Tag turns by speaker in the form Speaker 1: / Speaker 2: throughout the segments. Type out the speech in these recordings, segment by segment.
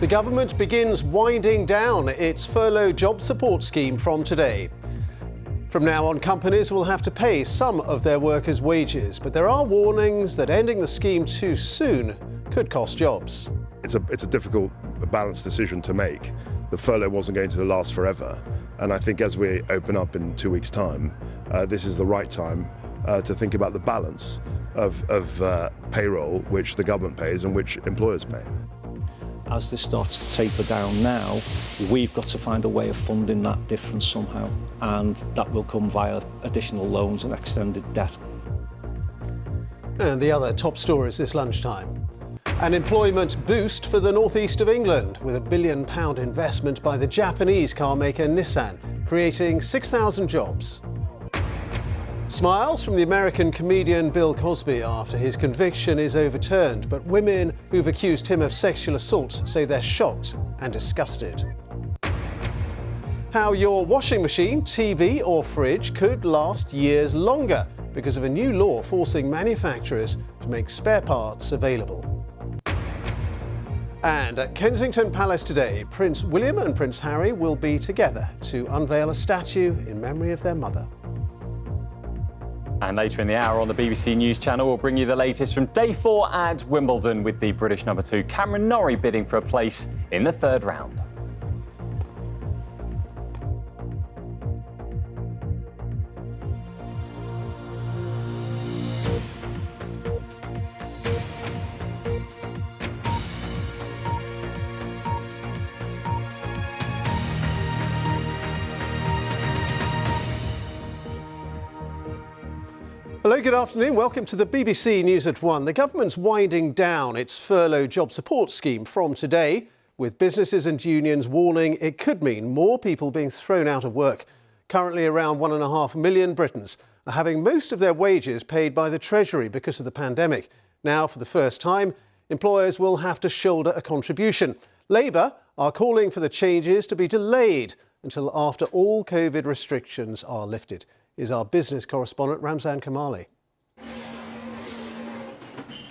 Speaker 1: The government begins winding down its furlough job support scheme from today. From now on, companies will have to pay some of their workers' wages, but there are warnings that ending the scheme too soon could cost jobs.
Speaker 2: It's a difficult, balanced decision to make. The furlough wasn't going to last forever, and I think as we open up in 2 weeks' time, this is the right time to think about the balance of payroll, which the government pays and which employers pay.
Speaker 3: As this starts to taper down now, we've got to find a way of funding that difference somehow, and that will come via additional loans and extended debt.
Speaker 1: And the other top stories this lunchtime. An employment boost for the northeast of England with a £1 billion investment by the Japanese car maker Nissan, creating 6,000 jobs. Smiles from the American comedian Bill Cosby after his conviction is overturned, but women who've accused him of sexual assault say they're shocked and disgusted. How your washing machine, TV or fridge could last years longer because of a new law forcing manufacturers to make spare parts available. And at Kensington Palace today, Prince William and Prince Harry will be together to unveil a statue in memory of their mother.
Speaker 4: And later in the hour on the BBC News Channel, we'll bring you the latest from day 4 at Wimbledon with the British number 2 Cameron Norrie bidding for a place in the 3rd round.
Speaker 1: Hello, good afternoon. Welcome to the BBC News at 1. The government's winding down its furlough job support scheme from today, with businesses and unions warning it could mean more people being thrown out of work. Currently, around 1.5 million Britons are having most of their wages paid by the Treasury because of the pandemic. Now, for the first time, employers will have to shoulder a contribution. Labour are calling for the changes to be delayed until after all COVID restrictions are lifted. Is our business correspondent Ramzan Kamali.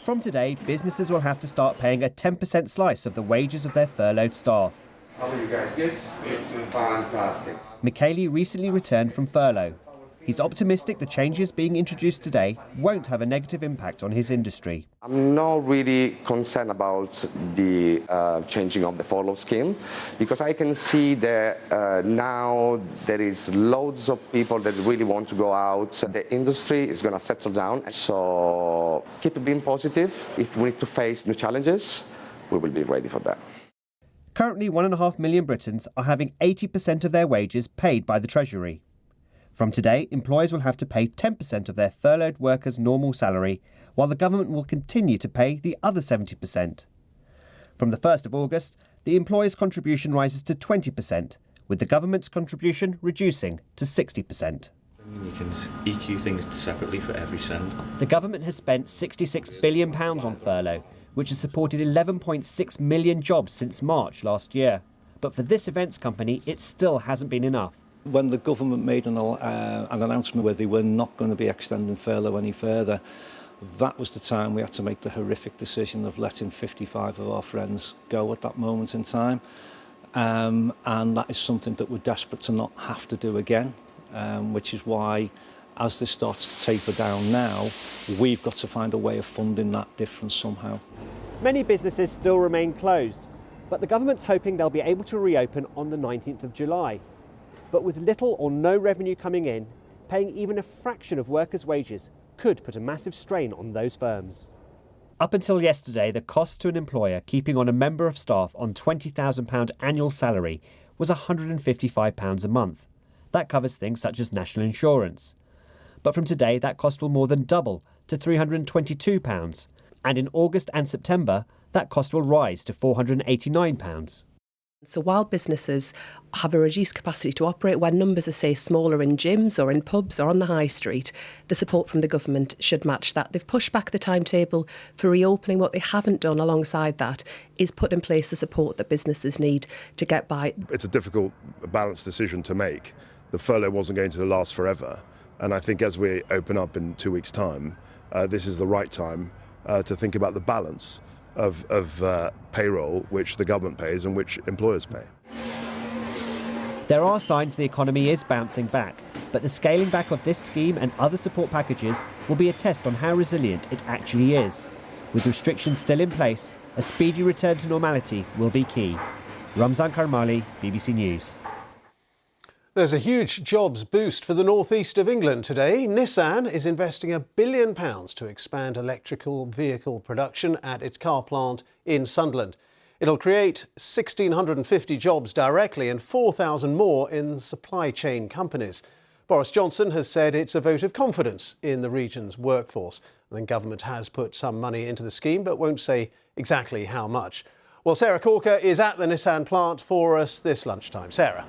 Speaker 5: From today, businesses will have to start paying a 10% slice of the wages of their furloughed staff.
Speaker 6: How are you guys? Good? Good. Fantastic.
Speaker 5: Michele recently returned from furlough. He's optimistic the changes being introduced today won't have a negative impact on his industry.
Speaker 6: I'm not really concerned about the changing of the furlough scheme, because I can see that now there is loads of people that really want to go out. The industry is going to settle down, so keep being positive. If we need to face new challenges, we will be ready for that.
Speaker 5: Currently, 1.5 million Britons are having 80% of their wages paid by the Treasury. From today, employers will have to pay 10% of their furloughed workers' normal salary, while the government will continue to pay the other 70%. From the 1st of August, the employer's contribution rises to 20%, with the government's contribution reducing to 60%.
Speaker 7: You can EQ things separately for every cent.
Speaker 5: The government has spent £66 billion on furlough, which has supported 11.6 million jobs since March last year. But for this events company, it still hasn't been enough.
Speaker 3: When the government made an announcement where they were not going to be extending furlough any further, that was the time we had to make the horrific decision of letting 55 of our friends go at that moment in time. And that is something that we're desperate to not have to do again, which is why, as this starts to taper down now, we've got to find a way of funding that difference somehow.
Speaker 5: Many businesses still remain closed, but the government's hoping they'll be able to reopen on the 19th of July. But with little or no revenue coming in, paying even a fraction of workers' wages could put a massive strain on those firms. Up until yesterday, the cost to an employer keeping on a member of staff on £20,000 annual salary was £155 a month. That covers things such as national insurance. But from today, that cost will more than double to £322. And in August and September, that cost will rise to £489.
Speaker 8: So while businesses have a reduced capacity to operate, where numbers are, say, smaller in gyms or in pubs or on the high street, the support from the government should match that. They've pushed back the timetable for reopening. What they haven't done alongside that is put in place the support that businesses need to get by.
Speaker 2: It's a difficult, balanced decision to make. The furlough wasn't going to last forever, and I think as we open up in 2 weeks' time, this is the right time to think about the balance of payroll which the government pays and which employers pay.
Speaker 5: There are signs the economy is bouncing back, but the scaling back of this scheme and other support packages will be a test on how resilient it actually is. With restrictions still in place, a speedy return to normality will be key. Ramzan Karmali, BBC News.
Speaker 1: There's a huge jobs boost for the northeast of England today. Nissan is investing £1 billion to expand electrical vehicle production at its car plant in Sunderland. It'll create 1,650 jobs directly and 4,000 more in supply chain companies. Boris Johnson has said it's a vote of confidence in the region's workforce. The government has put some money into the scheme but won't say exactly how much. Well, Sarah Corker is at the Nissan plant for us this lunchtime. Sarah.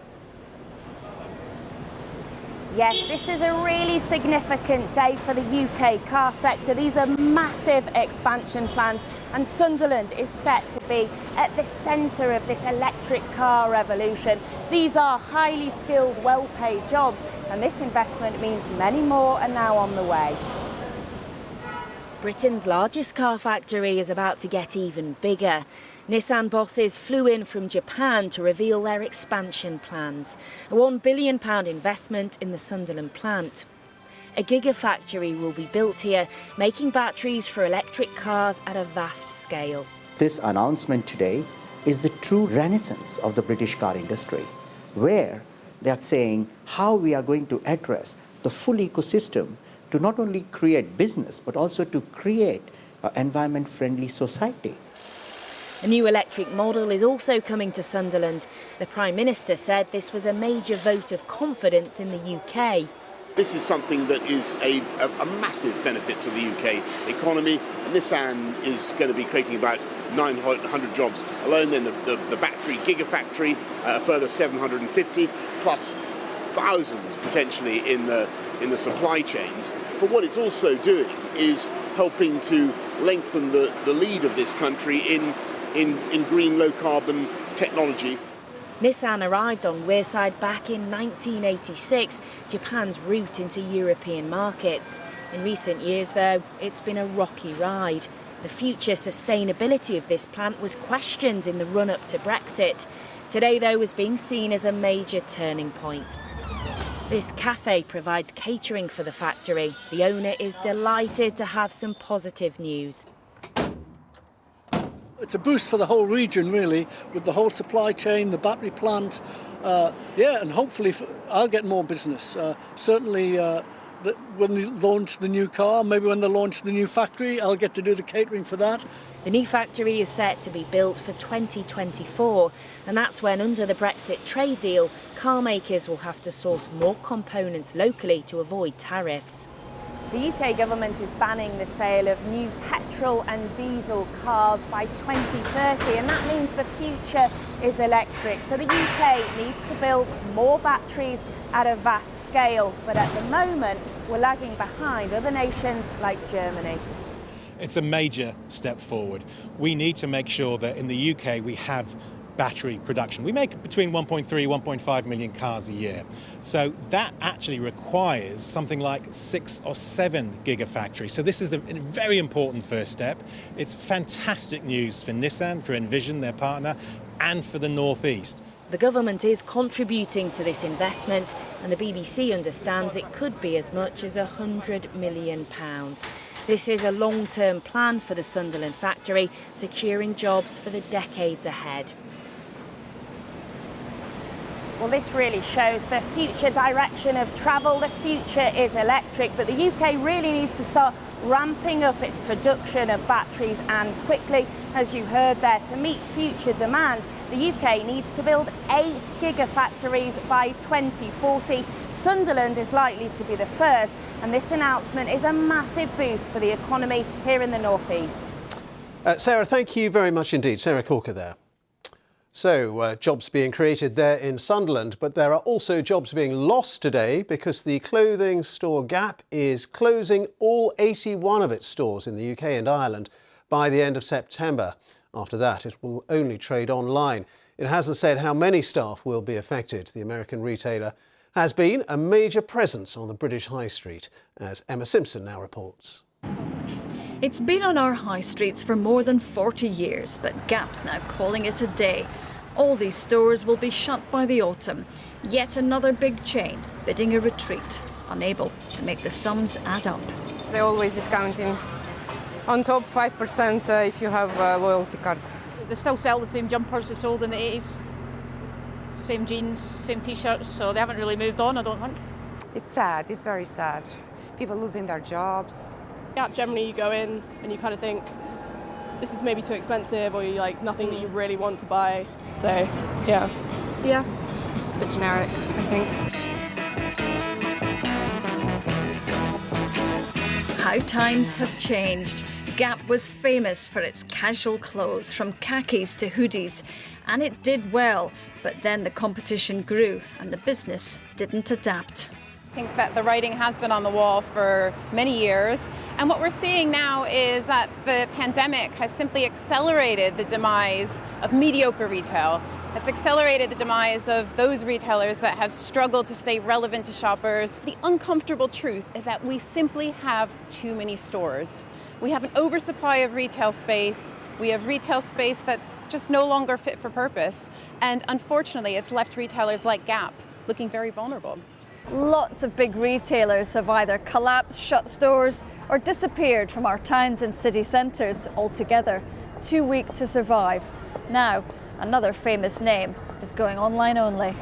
Speaker 9: Yes, this is a really significant day for the UK car sector. These are massive expansion plans, and Sunderland is set to be at the centre of this electric car revolution. These are highly skilled, well-paid jobs, and this investment means many more are now on the way. Britain's largest car factory is about to get even bigger. Nissan bosses flew in from Japan to reveal their expansion plans. A £1 billion investment in the Sunderland plant. A gigafactory will be built here, making batteries for electric cars at a vast scale.
Speaker 10: This announcement today is the true renaissance of the British car industry, where they are saying how we are going to address the full ecosystem to not only create business, but also to create an environment-friendly society.
Speaker 9: A new electric model is also coming to Sunderland. The Prime Minister said this was a major vote of confidence in the UK.
Speaker 11: This is something that is a massive benefit to the UK economy. Nissan is going to be creating about 900 jobs alone. Then the battery gigafactory, a further 750, plus thousands potentially in the supply chains. But what it's also doing is helping to lengthen the lead of this country in green low-carbon technology.
Speaker 9: Nissan arrived on Wearside back in 1986, Japan's route into European markets. In recent years, though, it's been a rocky ride. The future sustainability of this plant was questioned in the run-up to Brexit. Today, though, is being seen as a major turning point. This cafe provides catering for the factory. The owner is delighted to have some positive news.
Speaker 12: It's a boost for the whole region, really, with the whole supply chain, the battery plant. And hopefully I'll get more business. Certainly when they launch the new car, maybe when they launch the new factory, I'll get to do the catering for that.
Speaker 9: The new factory is set to be built for 2024, and that's when, under the Brexit trade deal, car makers will have to source more components locally to avoid tariffs. The UK government is banning the sale of new petrol and diesel cars by 2030, and that means the future is electric. So the UK needs to build more batteries at a vast scale, but at the moment we're lagging behind other nations like Germany.
Speaker 13: It's a major step forward. We need to make sure that in the UK we have battery production. We make between 1.3, 1.5 million cars a year. So that actually requires something like 6 or 7 gigafactories. So this is a very important first step. It's fantastic news for Nissan, for Envision, their partner, and for the North East.
Speaker 9: The government is contributing to this investment, and the BBC understands it could be as much as £100 million. This is a long-term plan for the Sunderland factory, securing jobs for the decades ahead. Well, this really shows the future direction of travel. The future is electric, but the UK really needs to start ramping up its production of batteries, and quickly. As you heard there, to meet future demand, the UK needs to build 8 gigafactories by 2040. Sunderland is likely to be the first, and this announcement is a massive boost for the economy here in the North East.
Speaker 1: Sarah, thank you very much indeed. Sarah Corker there. So, jobs being created there in Sunderland, but there are also jobs being lost today because the clothing store Gap is closing all 81 of its stores in the UK and Ireland by the end of September. After that, it will only trade online. It hasn't said how many staff will be affected. The American retailer has been a major presence on the British High Street, as Emma Simpson now reports.
Speaker 14: It's been on our high streets for more than 40 years, but Gap's now calling it a day. All these stores will be shut by the autumn. Yet another big chain bidding a retreat, unable to make the sums add up.
Speaker 15: They're always discounting. On top 5% if you have a loyalty card.
Speaker 16: They still sell the same jumpers they sold in the 80s. Same jeans, same t-shirts, so they haven't really moved on, I don't think.
Speaker 17: It's sad, it's very sad. People losing their jobs.
Speaker 18: Gap, generally you go in and you kind of think, this is maybe too expensive, or you like nothing that you really want to buy. So, yeah.
Speaker 15: Yeah, a bit generic, I think.
Speaker 14: How times have changed. Gap was famous for its casual clothes, from khakis to hoodies, and it did well. But then the competition grew and the business didn't adapt.
Speaker 19: I think that the writing has been on the wall for many years. And what we're seeing now is that the pandemic has simply accelerated the demise of mediocre retail. It's accelerated the demise of those retailers that have struggled to stay relevant to shoppers. The uncomfortable truth is that we simply have too many stores. We have an oversupply of retail space. We have retail space that's just no longer fit for purpose. And unfortunately, it's left retailers like Gap looking very vulnerable.
Speaker 14: Lots of big retailers have either collapsed, shut stores, or disappeared from our towns and city centres altogether. Too weak to survive. Now, another famous name is going online only.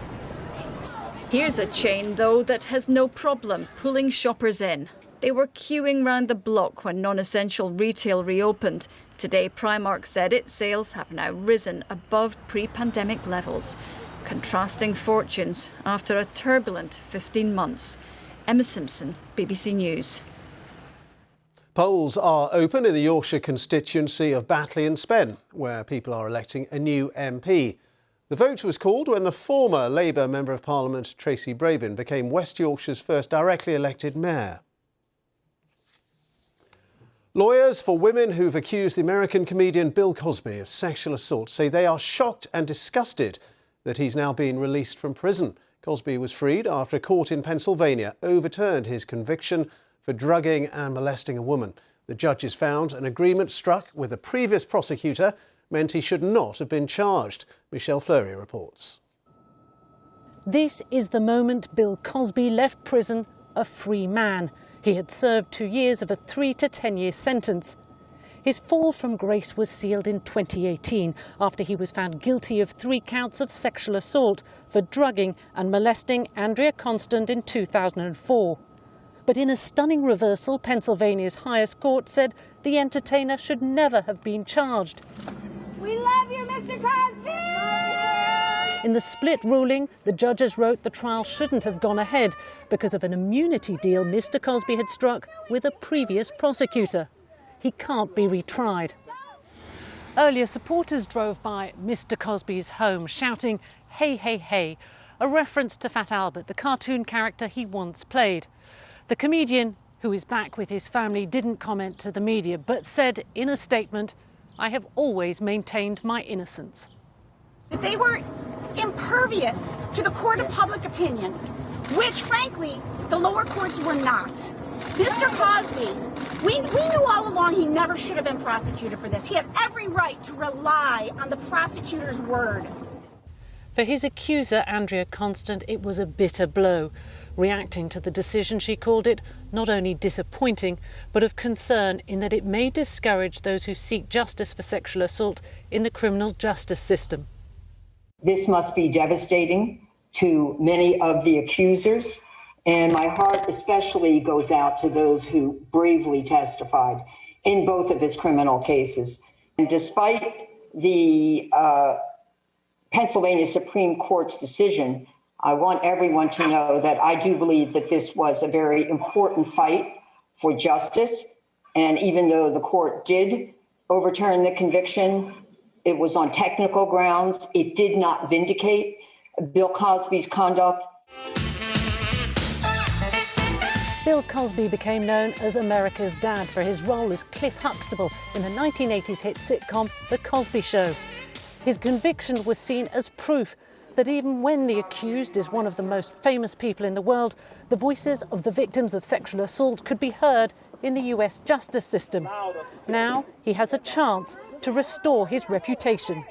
Speaker 14: Here's a chain, though, that has no problem pulling shoppers in. They were queuing round the block when non-essential retail reopened. Today, Primark said its sales have now risen above pre-pandemic levels. Contrasting fortunes after a turbulent 15 months. Emma Simpson, BBC News.
Speaker 1: Polls are open in the Yorkshire constituency of Batley and Spen, where people are electing a new MP. The vote was called when the former Labour Member of Parliament, Tracy Brabin, became West Yorkshire's first directly elected mayor. Lawyers for women who've accused the American comedian Bill Cosby of sexual assault say they are shocked and disgusted that he's now been released from prison. Cosby was freed after a court in Pennsylvania overturned his conviction for drugging and molesting a woman. The judges found an agreement struck with a previous prosecutor meant he should not have been charged. Michelle Fleury reports.
Speaker 20: This is the moment Bill Cosby left prison a free man. He had served 2 years of a 3 to 10 year sentence. His fall from grace was sealed in 2018 after he was found guilty of 3 counts of sexual assault for drugging and molesting Andrea Constant in 2004. But in a stunning reversal, Pennsylvania's highest court said the entertainer should never have been charged.
Speaker 21: We love you, Mr. Cosby!
Speaker 20: In the split ruling, the judges wrote the trial shouldn't have gone ahead because of an immunity deal Mr. Cosby had struck with a previous prosecutor. He can't be retried. Earlier, supporters drove by Mr. Cosby's home shouting, "Hey, hey, hey," a reference to Fat Albert, the cartoon character he once played. The comedian, who is back with his family, didn't comment to the media, but said in a statement, "I have always maintained my innocence."
Speaker 21: They were impervious to the court of public opinion, which, frankly, the lower courts were not. Mr. Cosby, we knew all along he never should have been prosecuted for this. He had every right to rely on the prosecutor's word.
Speaker 20: For his accuser, Andrea Constant, it was a bitter blow. Reacting to the decision, she called it not only disappointing, but of concern in that it may discourage those who seek justice for sexual assault in the criminal justice system.
Speaker 22: This must be devastating to many of the accusers, and my heart especially goes out to those who bravely testified in both of his criminal cases. And despite the Pennsylvania Supreme Court's decision, I want everyone to know that I do believe that this was a very important fight for justice. And even though the court did overturn the conviction, it was on technical grounds. It did not vindicate Bill Cosby's conduct.
Speaker 20: Bill Cosby became known as America's dad for his role as Cliff Huxtable in the 1980s hit sitcom The Cosby Show. His conviction was seen as proof that even when the accused is one of the most famous people in the world, the voices of the victims of sexual assault could be heard in the US justice system. Now he has a chance to restore his reputation.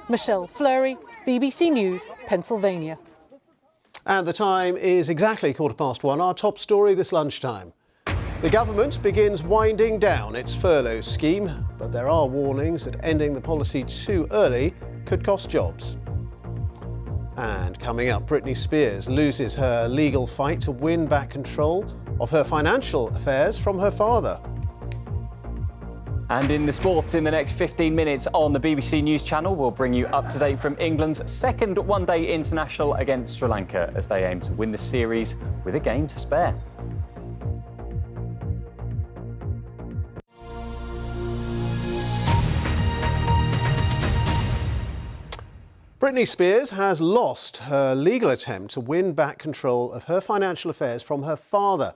Speaker 20: Michelle Fleury, BBC News, Pennsylvania.
Speaker 1: And the time is exactly 1:15. Our top story this lunchtime. The government begins winding down its furlough scheme, but there are warnings that ending the policy too early could cost jobs. And coming up, Britney Spears loses her legal fight to win back control of her financial affairs from her father.
Speaker 4: And in the sports, in the next 15 minutes on the BBC News Channel, we'll bring you up to date from England's second one-day international against Sri Lanka as they aim to win the series with a game to spare.
Speaker 1: Britney Spears has lost her legal attempt to win back control of her financial affairs from her father.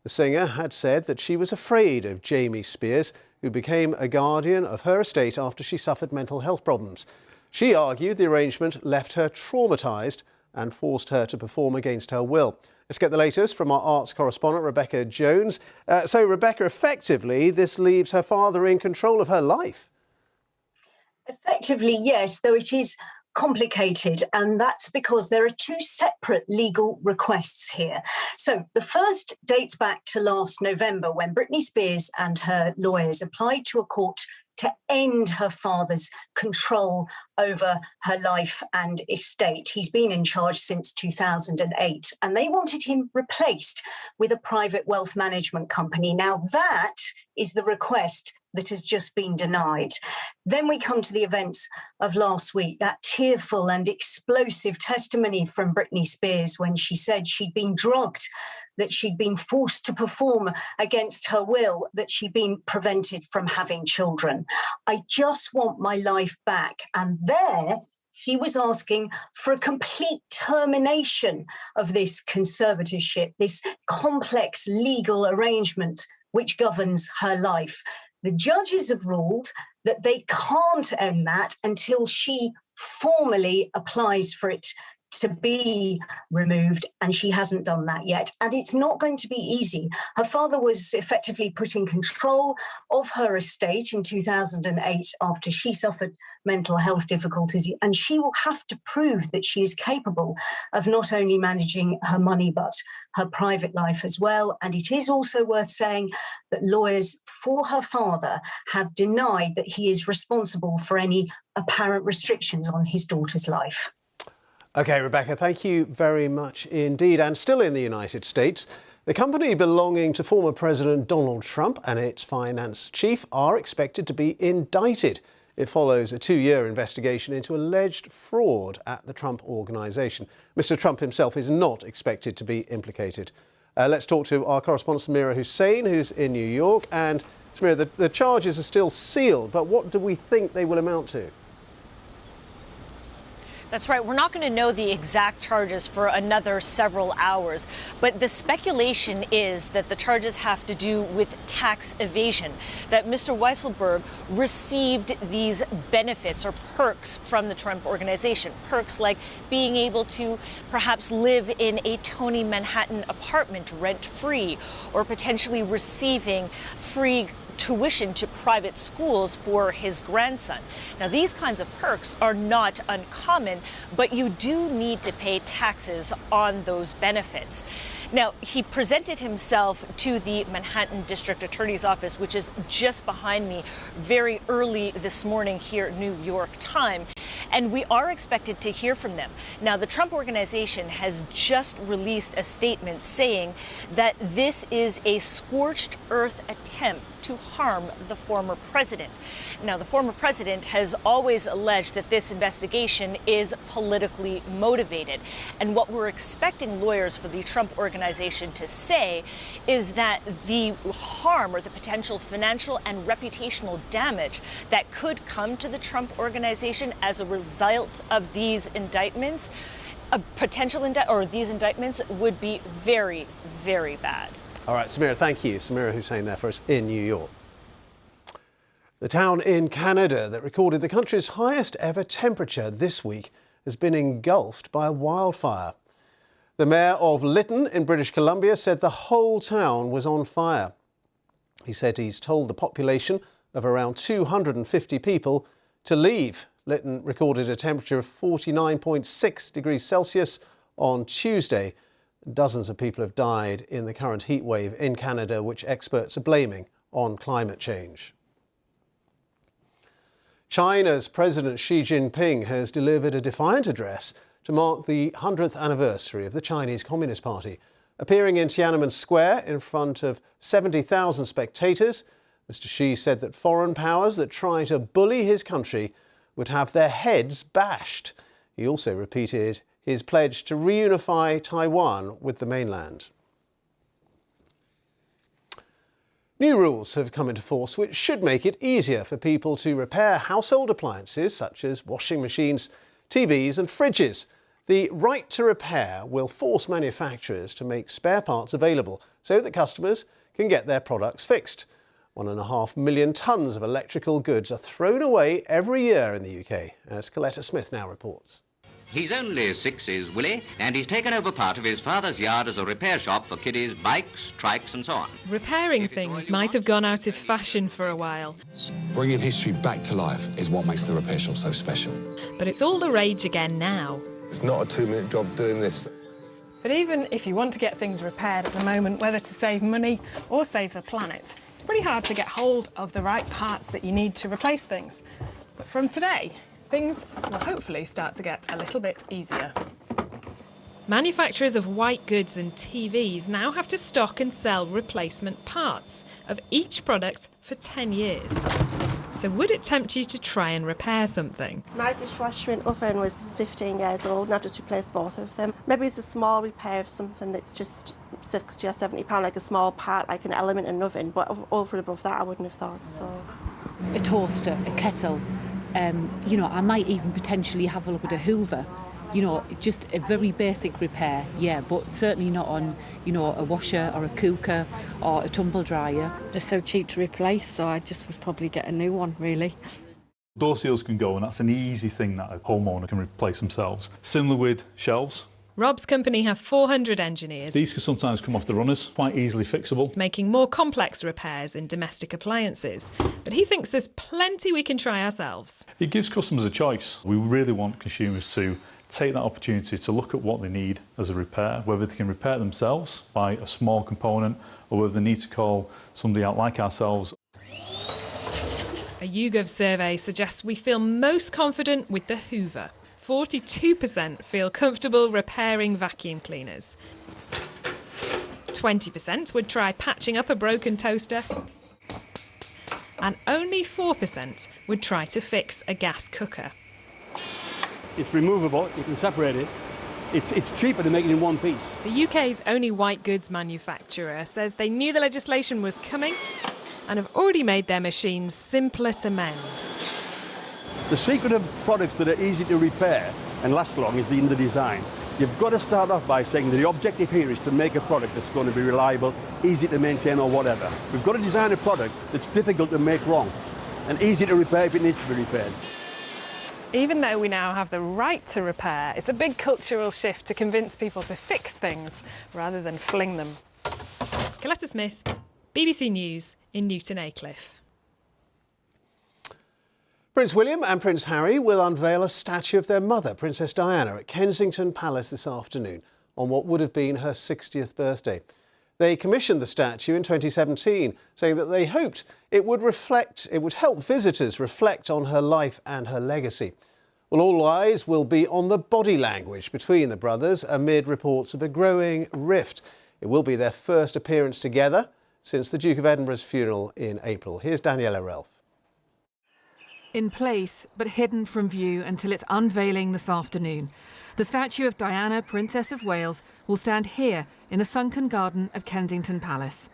Speaker 1: The singer had said that she was afraid of Jamie Spears, who became a guardian of her estate after she suffered mental health problems. She argued the arrangement left her traumatised and forced her to perform against her will. Let's get the latest from our arts correspondent, Rebecca Jones. So, Rebecca, effectively, this leaves her father in control of her life.
Speaker 6: Effectively, yes, though it is complicated, and that's because there are two separate legal requests here. So the first dates back to last November, when Britney Spears and her lawyers applied to a court to end her father's control over her life and estate. He's been in charge since 2008, and they wanted him replaced with a private wealth management company. Now that is the request that has just been denied. Then we come to the events of last week, that tearful and explosive testimony from Britney Spears when she said she'd been drugged, that she'd been forced to perform against her will, that she'd been prevented from having children. I just want my life back. And there she was asking for a complete termination of this conservatorship, this complex legal arrangement which governs her life. The judges have ruled that they can't end that until she formally applies for it to be removed, and she hasn't done that yet. And it's not going to be easy. Her father was effectively put in control of her estate in 2008 after she suffered mental health difficulties, and she will have to prove that she is capable of not only managing her money but her private life as well. And it is also worth saying that lawyers for her father have denied that he is responsible for any apparent restrictions on his daughter's life.
Speaker 1: OK, Rebecca, thank you very much indeed. And still in the United States, the company belonging to former President Donald Trump and its finance chief are expected to be indicted. It follows a 2-year investigation into alleged fraud at the Trump organisation. Mr. Trump himself is not expected to be implicated. Let's talk to our correspondent Samira Hussain, who's in New York. And Samira, the charges are still sealed, but what do we think they will amount to?
Speaker 23: That's right. We're not going to know the exact charges for another several hours, but the speculation is that the charges have to do with tax evasion, that Mr. Weisselberg received these benefits or perks from the Trump organization, perks like being able to perhaps live in a Tony Manhattan apartment rent-free, or potentially receiving free tuition to private schools for his grandson. Now, these kinds of perks are not uncommon, but you do need to pay taxes on those benefits. Now, he presented himself to the Manhattan District Attorney's Office, which is just behind me, very early this morning here at New York time, and we are expected to hear from them. Now, the Trump organization has just released a statement saying that this is a scorched earth attempt to harm the former president. Now, the former president has always alleged that this investigation is politically motivated. And what we're expecting lawyers for the Trump organization to say is that the harm or the potential financial and reputational damage that could come to the Trump organization as a result of these indictments, these indictments would be very, very bad.
Speaker 1: All right, Samira, thank you. Samira Hussain there for us in New York. The town in Canada that recorded the country's highest ever temperature this week has been engulfed by a wildfire. The mayor of Lytton in British Columbia said the whole town was on fire. He said he's told the population of around 250 people to leave. Lytton recorded a temperature of 49.6 degrees Celsius on Tuesday. Dozens of people have died in the current heat wave in Canada, which experts are blaming on climate change. China's President Xi Jinping has delivered a defiant address to mark the 100th anniversary of the Chinese Communist Party. Appearing in Tiananmen Square in front of 70,000 spectators, Mr. Xi said that foreign powers that try to bully his country would have their heads bashed. He also repeated his pledge to reunify Taiwan with the mainland. New rules have come into force which should make it easier for people to repair household appliances such as washing machines, TVs and fridges. The right to repair will force manufacturers to make spare parts available so that customers can get their products fixed. 1.5 million tonnes of electrical goods are thrown away every year in the UK, as Coletta Smith now reports.
Speaker 3: He's only 6, is Willie, and he's taken over part of his father's yard as a repair shop for kiddies' bikes, trikes and so on.
Speaker 7: Repairing things might have gone out of fashion for a while.
Speaker 8: Bringing history back to life is what makes the repair shop so special.
Speaker 7: But it's all the rage again now.
Speaker 24: It's not a 2-minute job doing this.
Speaker 7: But even if you want to get things repaired at the moment, whether to save money or save the planet, it's pretty hard to get hold of the right parts that you need to replace things. But from today, things will hopefully start to get a little bit easier. Manufacturers of white goods and TVs now have to stock and sell replacement parts of each product for 10 years. So would it tempt you to try and repair something?
Speaker 25: My dishwasher and oven was 15 years old and I've just replaced both of them. Maybe it's a small repair of something that's just £60 or £70, like a small part, like an element in an oven, but over and above that I wouldn't have thought so.
Speaker 26: A toaster, a kettle, you know, I might even potentially have a look at a Hoover. You know, just a very basic repair, yeah, but certainly not on, you know, a washer or a cooker or a tumble dryer.
Speaker 27: They're so cheap to replace, so I just would probably get a new one, really.
Speaker 28: Door seals can go, and that's an easy thing that a homeowner can replace themselves. Similar with shelves.
Speaker 7: Rob's company have 400 engineers.
Speaker 28: These can sometimes come off the runners, quite easily fixable.
Speaker 7: Making more complex repairs in domestic appliances. But he thinks there's plenty we can try ourselves.
Speaker 28: It gives customers a choice. We really want consumers to take that opportunity to look at what they need as a repair, whether they can repair it themselves by a small component or whether they need to call somebody out like ourselves.
Speaker 7: A YouGov survey suggests we feel most confident with the Hoover. 42% feel comfortable repairing vacuum cleaners. 20% would try patching up a broken toaster. And only 4% would try to fix a gas cooker.
Speaker 29: It's removable, you can separate it. It's cheaper to make it in one piece.
Speaker 7: The UK's only white goods manufacturer says they knew the legislation was coming and have already made their machines simpler to mend.
Speaker 29: The secret of products that are easy to repair and last long is in the design. You've got to start off by saying the objective here is to make a product that's going to be reliable, easy to maintain or whatever. We've got to design a product that's difficult to make wrong and easy to repair if it needs to be repaired.
Speaker 7: Even though we now have the right to repair, it's a big cultural shift to convince people to fix things rather than fling them. Coletta Smith, BBC News in Newton Aycliffe.
Speaker 1: Prince William and Prince Harry will unveil a statue of their mother, Princess Diana, at Kensington Palace this afternoon on what would have been her 60th birthday. They commissioned the statue in 2017, saying that they hoped it would help visitors reflect on her life and her legacy. Well, all eyes will be on the body language between the brothers amid reports of a growing rift. It will be their first appearance together since the Duke of Edinburgh's funeral in April. Here's Daniela Relf.
Speaker 30: In place, but hidden from view until its unveiling this afternoon, the statue of Diana, Princess of Wales, will stand here in the sunken garden of Kensington Palace.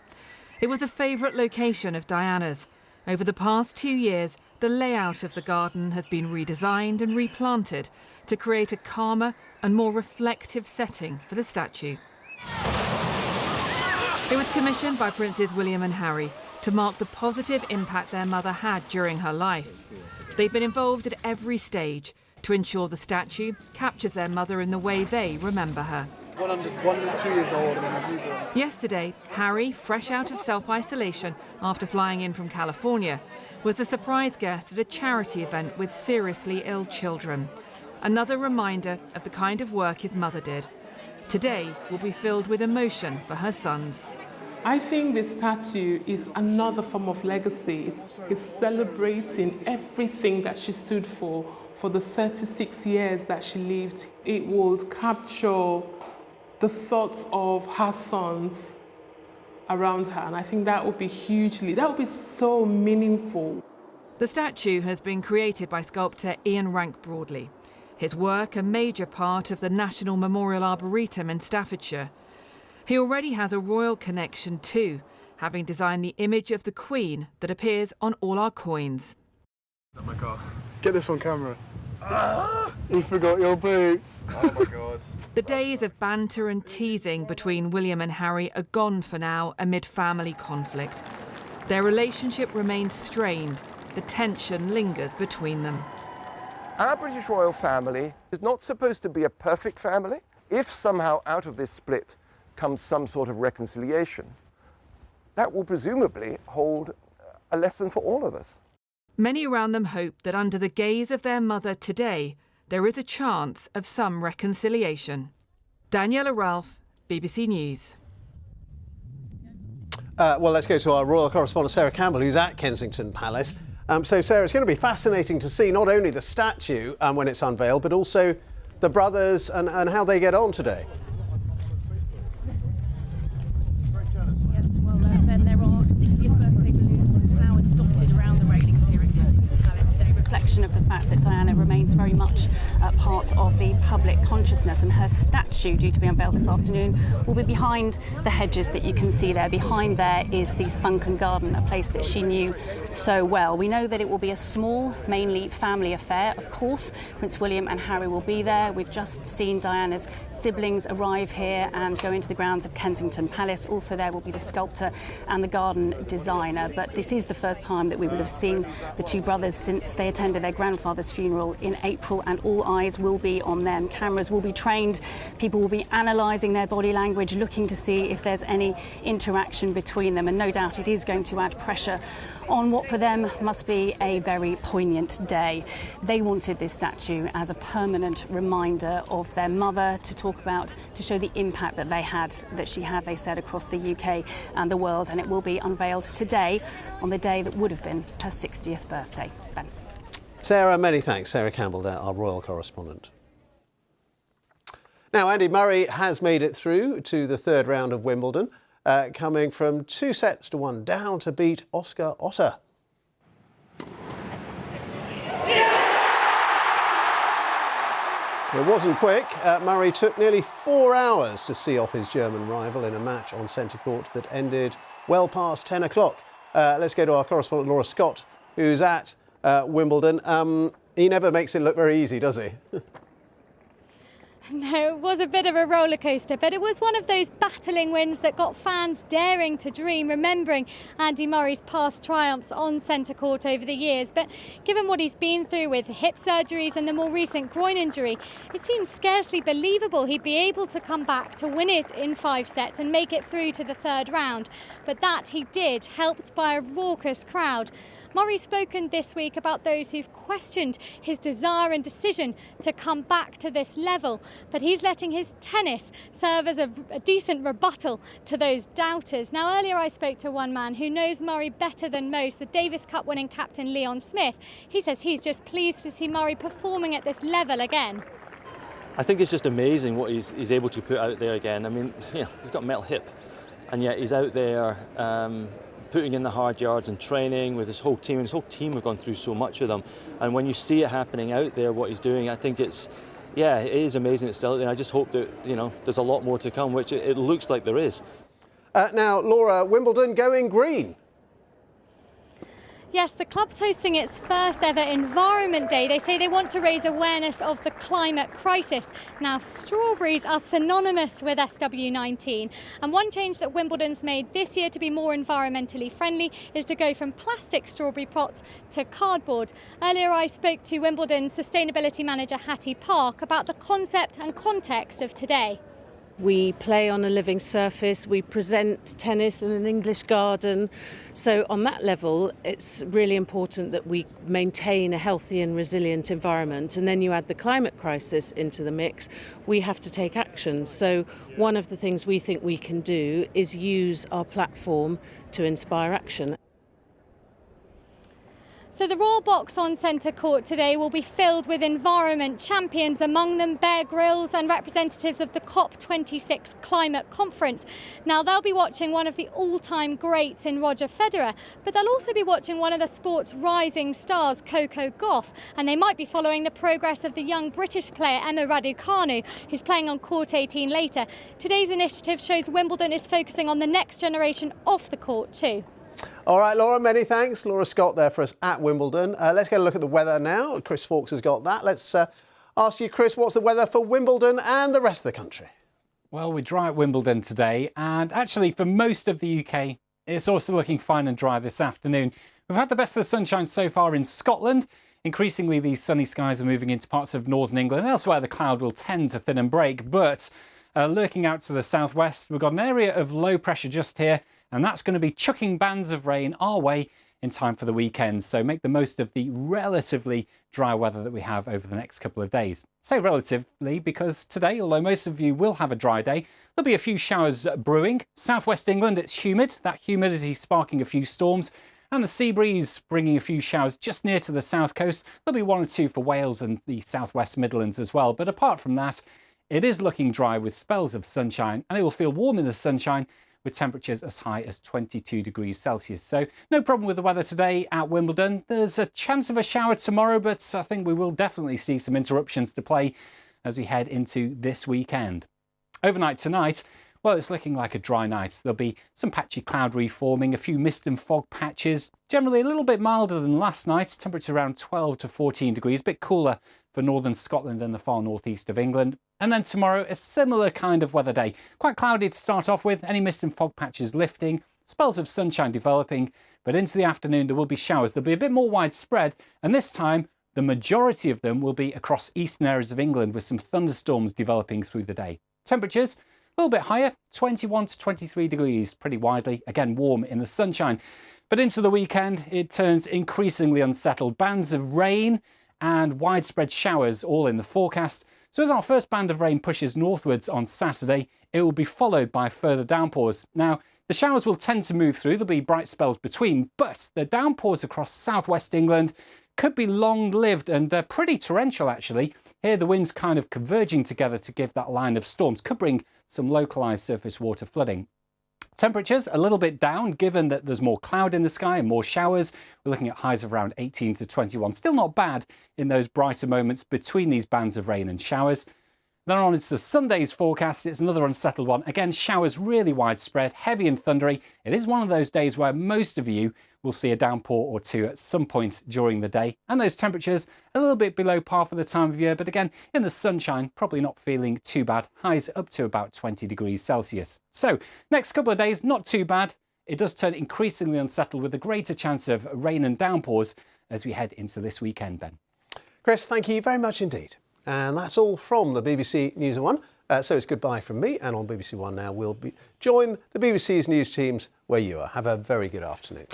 Speaker 30: It was a favourite location of Diana's. Over the past 2 years, the layout of the garden has been redesigned and replanted to create a calmer and more reflective setting for the statue. It was commissioned by Princes William and Harry to mark the positive impact their mother had during her life. They've been involved at every stage to ensure the statue captures their mother in the way they remember her.
Speaker 2: One under 2 years old and then a newborn.
Speaker 30: Yesterday, Harry, fresh out of self-isolation after flying in from California, was a surprise guest at a charity event with seriously ill children. Another reminder of the kind of work his mother did. Today will be filled with emotion for her sons.
Speaker 5: I think this statue is another form of legacy. It's celebrating everything that she stood for the 36 years that she lived. It would capture the thoughts of her sons around her, and I think that would be so meaningful.
Speaker 30: The statue has been created by sculptor Ian Rank Broadley. His work a major part of the National Memorial Arboretum in Staffordshire. He already has a royal connection too, having designed the image of the Queen that appears on all our coins.
Speaker 2: Oh my God, get this on camera. You forgot your boots. Oh my God.
Speaker 30: The days of banter and teasing between William and Harry are gone for now amid family conflict. Their relationship remains strained. The tension lingers between them.
Speaker 9: Our British royal family is not supposed to be a perfect family. If somehow out of this split comes some sort of reconciliation, that will presumably hold a lesson for all of us.
Speaker 30: Many around them hope that under the gaze of their mother today, there is a chance of some reconciliation. Daniela Ralph, BBC News.
Speaker 1: Well, let's go to our royal correspondent, Sarah Campbell, who's at Kensington Palace. So, Sarah, it's going to be fascinating to see not only the statue when it's unveiled, but also the brothers and how they get on today.
Speaker 10: Yes, well, Ben, there are 60th birthday balloons and flowers dotted around the railings here at Kensington Palace today, reflection of the fact that Diana remains very much part of the public consciousness, and her statue, due to be unveiled this afternoon, will be behind the hedges that you can see there. Behind there is the sunken garden, a place that she knew so well. We know that it will be a small, mainly family affair. Of course, Prince William and Harry will be there. We've just seen Diana's siblings arrive here and go into the grounds of Kensington Palace. Also there will be the sculptor and the garden designer. But this is the first time that we would have seen the two brothers since they attended their grandfather's funeral in April, and all eyes will be on them. Cameras will be trained. People will be analysing their body language, looking to see if there's any interaction between them. And no doubt it is going to add pressure on what for them must be a very poignant day. They wanted this statue as a permanent reminder of their mother, to talk about, to show the impact that she had, they said, across the UK and the world. And it will be unveiled today on the day that would have been her 60th birthday. Ben.
Speaker 1: Sarah, many thanks. Sarah Campbell there, our royal correspondent. Now, Andy Murray has made it through to the third round of Wimbledon, coming from 2-1 down to beat Oscar Otter. It wasn't quick. Murray took nearly 4 hours to see off his German rival in a match on centre court that ended well past 10 o'clock. Let's go to our correspondent Laura Scott, who's at Wimbledon. He never makes it look very easy, does he?
Speaker 11: No, it was a bit of a roller coaster, but it was one of those battling wins that got fans daring to dream, remembering Andy Murray's past triumphs on centre court over the years. But given what he's been through with hip surgeries and the more recent groin injury, it seems scarcely believable he'd be able to come back to win it in 5 sets and make it through to the third round. But that he did, helped by a raucous crowd. Murray's spoken this week about those who've questioned his desire and decision to come back to this level, but he's letting his tennis serve as a decent rebuttal to those doubters. Now, earlier I spoke to one man who knows Murray better than most, the Davis Cup winning captain Leon Smith. He says he's just pleased to see Murray performing at this level again.
Speaker 12: I think it's just amazing what he's able to put out there again. I mean, he's got a metal hip, and yet he's out there putting in the hard yards and training with his whole team. And his whole team have gone through so much with him. And when you see it happening out there, what he's doing, I think it is amazing it's still. And I just hope that, there's a lot more to come, which it looks like there is.
Speaker 1: Now, Laura, Wimbledon going green.
Speaker 11: Yes, the club's hosting its first ever Environment Day. They say they want to raise awareness of the climate crisis. Now, strawberries are synonymous with SW19. And one change that Wimbledon's made this year to be more environmentally friendly is to go from plastic strawberry pots to cardboard. Earlier, I spoke to Wimbledon's sustainability manager Hattie Park about the concept and context of today.
Speaker 27: We play on a living surface, we present tennis in an English garden. So on that level, it's really important that we maintain a healthy and resilient environment. And then you add the climate crisis into the mix, we have to take action. So one of the things we think we can do is use our platform to inspire action.
Speaker 11: So the Royal Box on Centre Court today will be filled with environment champions, among them Bear Grylls and representatives of the COP26 Climate Conference. Now they'll be watching one of the all-time greats in Roger Federer, but they'll also be watching one of the sport's rising stars, Coco Gauff, and they might be following the progress of the young British player Emma Raducanu, who's playing on court 18 later. Today's initiative shows Wimbledon is focusing on the next generation off the court too.
Speaker 1: All right, Laura, many thanks. Laura Scott there for us at Wimbledon. Let's get a look at the weather now. Chris Fawkes has got that. Let's ask you, Chris, what's the weather for Wimbledon and the rest of the country?
Speaker 4: Well, we're dry at Wimbledon today, and actually for most of the UK, it's also looking fine and dry this afternoon. We've had the best of the sunshine so far in Scotland. Increasingly, these sunny skies are moving into parts of northern England. Elsewhere, the cloud will tend to thin and break, but lurking out to the southwest, we've got an area of low pressure just here, and that's going to be chucking bands of rain our way in time for the weekend. So make the most of the relatively dry weather that we have over the next couple of days. Say relatively because today, although most of you will have a dry day, there'll be a few showers brewing. Southwest England, it's humid. That humidity sparking a few storms. And the sea breeze bringing a few showers just near to the south coast. There'll be one or two for Wales and the southwest Midlands as well. But apart from that, it is looking dry with spells of sunshine, and it will feel warm in the sunshine, with temperatures as high as 22 degrees Celsius. So no problem with the weather today at Wimbledon. There's a chance of a shower tomorrow, but I think we will definitely see some interruptions to play as we head into this weekend. Overnight tonight, well, it's looking like a dry night. There'll be some patchy cloud reforming, a few mist and fog patches, generally a little bit milder than last night, temperature around 12 to 14 degrees, a bit cooler for northern Scotland and the far northeast of England. And then tomorrow, a similar kind of weather day. Quite cloudy to start off with, any mist and fog patches lifting, spells of sunshine developing, but into the afternoon there will be showers. They'll be a bit more widespread, and this time the majority of them will be across eastern areas of England with some thunderstorms developing through the day. Temperatures a little bit higher, 21 to 23 degrees, pretty widely, again warm in the sunshine. But into the weekend, it turns increasingly unsettled. Bands of rain and widespread showers all in the forecast. So as our first band of rain pushes northwards on Saturday, it will be followed by further downpours. Now, the showers will tend to move through, there'll be bright spells between, but the downpours across southwest England could be long-lived and they're pretty torrential actually. Here the winds kind of converging together to give that line of storms, could bring some localised surface water flooding. Temperatures a little bit down, given that there's more cloud in the sky and more showers. We're looking at highs of around 18 to 21. Still not bad in those brighter moments between these bands of rain and showers. Then on into Sunday's forecast, it's another unsettled one. Again, showers really widespread, heavy and thundery. It is one of those days where most of you will see a downpour or two at some point during the day. And those temperatures a little bit below par for the time of year, but again, in the sunshine, probably not feeling too bad. Highs up to about 20 degrees Celsius. So, next couple of days, not too bad. It does turn increasingly unsettled with a greater chance of rain and downpours as we head into this weekend, Ben.
Speaker 1: Chris, thank you very much indeed. And that's all from the BBC News at 1. So it's goodbye from me, and on BBC One now we'll join the BBC's news teams where you are. Have a very good afternoon.